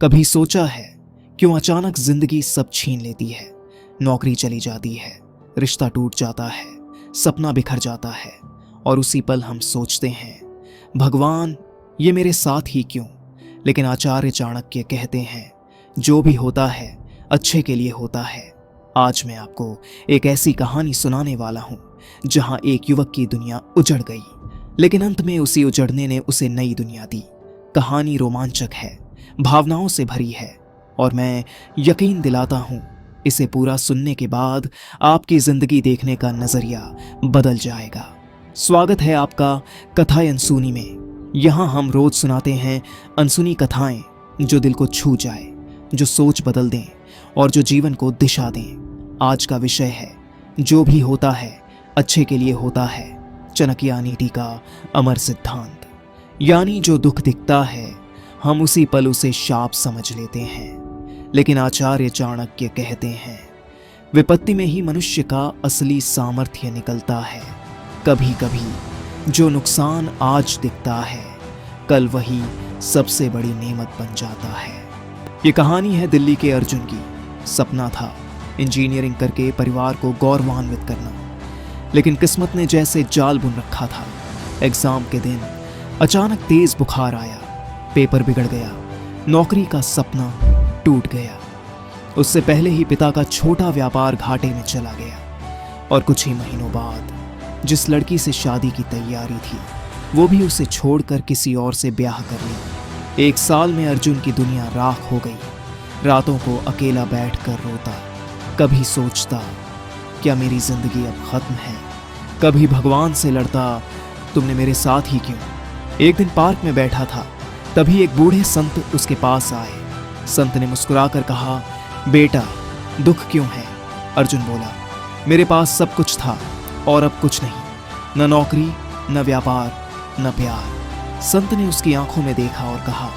कभी सोचा है क्यों अचानक जिंदगी सब छीन लेती है। नौकरी चली जाती है, रिश्ता टूट जाता है, सपना बिखर जाता है और उसी पल हम सोचते हैं भगवान ये मेरे साथ ही क्यों। लेकिन आचार्य चाणक्य कहते हैं जो भी होता है अच्छे के लिए होता है। आज मैं आपको एक ऐसी कहानी सुनाने वाला हूं जहां एक युवक की दुनिया उजड़ गई, लेकिन अंत में उसी उजड़ने ने उसे नई दुनिया दी। कहानी रोमांचक है, भावनाओं से भरी है और मैं यकीन दिलाता हूं इसे पूरा सुनने के बाद आपकी जिंदगी देखने का नजरिया बदल जाएगा। स्वागत है आपका कथाएं अनसुनी में। यहाँ हम रोज सुनाते हैं अनसुनी कथाएं जो दिल को छू जाए, जो सोच बदल दें और जो जीवन को दिशा दें। आज का विषय है जो भी होता है अच्छे के लिए होता है, चाणक्य नीति का अमर सिद्धांत। यानी जो दुख दिखता है हम उसी पल उसे शाप समझ लेते हैं, लेकिन आचार्य चाणक्य कहते हैं विपत्ति में ही मनुष्य का असली सामर्थ्य निकलता है। कभी कभी जो नुकसान आज दिखता है कल वही सबसे बड़ी नेमत बन जाता है। ये कहानी है दिल्ली के अर्जुन की। सपना था इंजीनियरिंग करके परिवार को गौरवान्वित करना, लेकिन किस्मत ने जैसे जाल बुन रखा था। एग्जाम के दिन अचानक तेज बुखार आया, पेपर बिगड़ गया, नौकरी का सपना टूट गया। उससे पहले ही पिता का छोटा व्यापार घाटे में चला गया और कुछ ही महीनों बाद जिस लड़की से शादी की तैयारी थी वो भी उसे छोड़कर किसी और से ब्याह कर ली। 1 साल में अर्जुन की दुनिया राख हो गई। रातों को अकेला बैठकर रोता, कभी सोचता क्या मेरी जिंदगी अब खत्म है, कभी भगवान से लड़ता तुमने मेरे साथ ही क्यों। एक दिन पार्क में बैठा था, तभी एक बूढ़े संत उसके पास आए। संत ने मुस्कुराकर कहा, बेटा दुख क्यों है। अर्जुन बोला, मेरे पास सब कुछ था और अब कुछ नहीं, न नौकरी न व्यापार न प्यार। संत ने उसकी आंखों में देखा और कहा,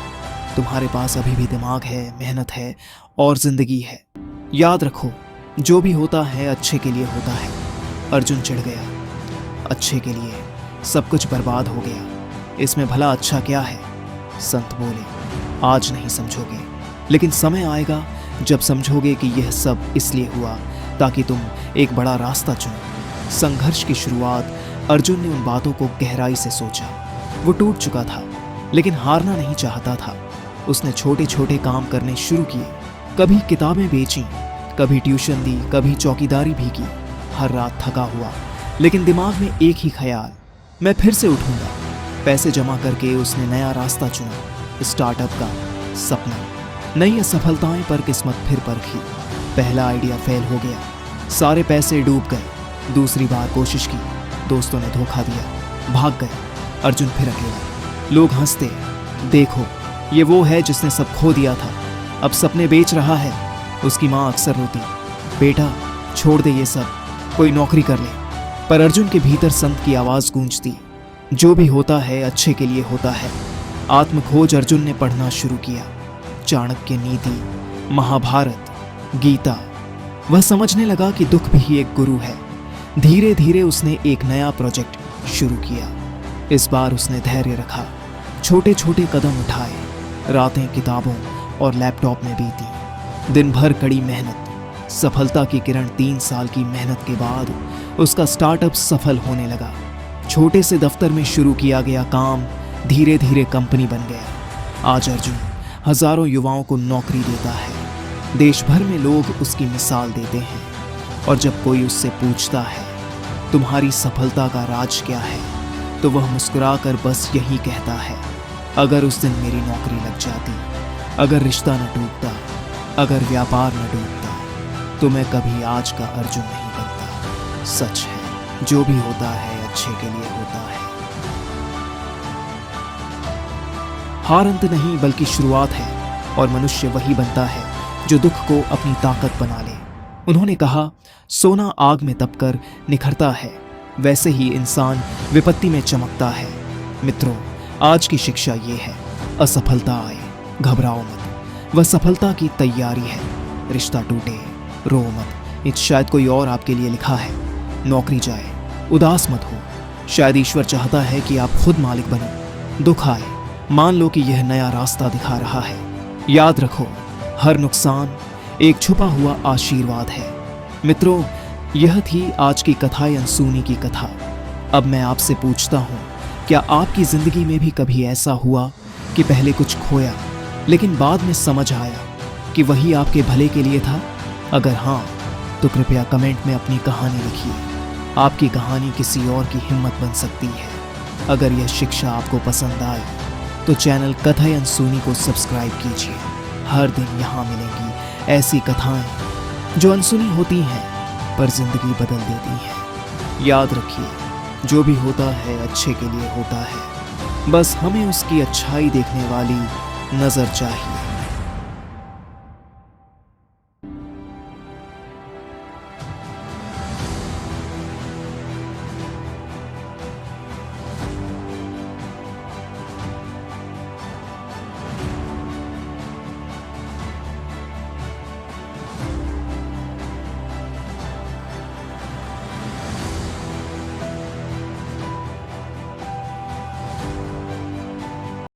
तुम्हारे पास अभी भी दिमाग है, मेहनत है और जिंदगी है। याद रखो जो भी होता है अच्छे के लिए होता है। अर्जुन चिढ़ गया, अच्छे के लिए सब कुछ बर्बाद हो गया, इसमें भला अच्छा क्या है। संत बोले, आज नहीं समझोगे, लेकिन समय आएगा जब समझोगे कि यह सब इसलिए हुआ ताकि तुम एक बड़ा रास्ता चुनो। संघर्ष की शुरुआत अर्जुन ने उन बातों को गहराई से सोचा। वो टूट चुका था लेकिन हारना नहीं चाहता था। उसने छोटे छोटे काम करने शुरू किए, कभी किताबें बेची, कभी ट्यूशन दी, कभी चौकीदारी भी की। हर रात थका हुआ लेकिन दिमाग में एक ही ख्याल, मैं फिर से उठूंगा। पैसे जमा करके उसने नया रास्ता चुना, स्टार्टअप का सपना। नई असफलताएं पर किस्मत फिर परखी। पहला आइडिया फेल हो गया, सारे पैसे डूब गए। दूसरी बार कोशिश की, दोस्तों ने धोखा दिया, भाग गए। अर्जुन फिर अकेला। लोग हंसते, देखो ये वो है जिसने सब खो दिया था, अब सपने बेच रहा है। उसकी माँ अक्सर रोती, बेटा छोड़ दे ये सब, कोई नौकरी कर ले। पर अर्जुन के भीतर संत की आवाज गूंजती, जो भी होता है अच्छे के लिए होता है। आत्मखोज अर्जुन ने पढ़ना शुरू किया, चाणक्य नीति, महाभारत, गीता। वह समझने लगा कि दुख भी एक गुरु है। धीरे धीरे उसने एक नया प्रोजेक्ट शुरू किया। इस बार उसने धैर्य रखा, छोटे छोटे कदम उठाए। रातें किताबों और लैपटॉप में बीती, दिन भर कड़ी मेहनत। सफलता की किरण 3 साल की मेहनत के बाद उसका स्टार्टअप सफल होने लगा। छोटे से दफ्तर में शुरू किया गया काम धीरे धीरे कंपनी बन गया। आज अर्जुन हजारों युवाओं को नौकरी देता है। देश भर में लोग उसकी मिसाल देते हैं और जब कोई उससे पूछता है तुम्हारी सफलता का राज क्या है, तो वह मुस्कुराकर बस यही कहता है, अगर उस दिन मेरी नौकरी लग जाती, अगर रिश्ता न टूटता, अगर व्यापार न डूबता, तो मैं कभी आज का अर्जुन नहीं बनता। सच है, जो भी होता है अच्छे के लिए होता है। हार अंत नहीं बल्कि शुरुआत है और मनुष्य वही बनता है जो दुख को अपनी ताकत बना ले। उन्होंने कहा, सोना आग में तपकर निखरता है, वैसे ही इंसान विपत्ति में चमकता है। मित्रों, आज की शिक्षा ये है, असफलता आए घबराओ मत, वह सफलता की तैयारी है। रिश्ता टूटे रो मत, ये शायद कोई और आपके लिए लिखा है। नौकरी जाए उदास मत हो, शायद ईश्वर चाहता है कि आप खुद मालिक बनो। दुख आए, मान लो कि यह नया रास्ता दिखा रहा है। याद रखो, हर नुकसान एक छुपा हुआ आशीर्वाद है। मित्रों, यह थी आज की कथा अनसुनी की कथा। अब मैं आपसे पूछता हूँ, क्या आपकी जिंदगी में भी कभी ऐसा हुआ कि पहले कुछ खोया लेकिन बाद में समझ आया कि वही आपके भले के लिए था? अगर हाँ, तो कृपया कमेंट में अपनी कहानी लिखिए। आपकी कहानी किसी और की हिम्मत बन सकती है। अगर यह शिक्षा आपको पसंद आए तो चैनल कथा अनसुनी को सब्सक्राइब कीजिए। हर दिन यहाँ मिलेंगी ऐसी कथाएं जो अनसुनी होती हैं पर जिंदगी बदल देती हैं। याद रखिए, जो भी होता है अच्छे के लिए होता है। बस हमें उसकी अच्छाई देखने वाली नजर चाहिए।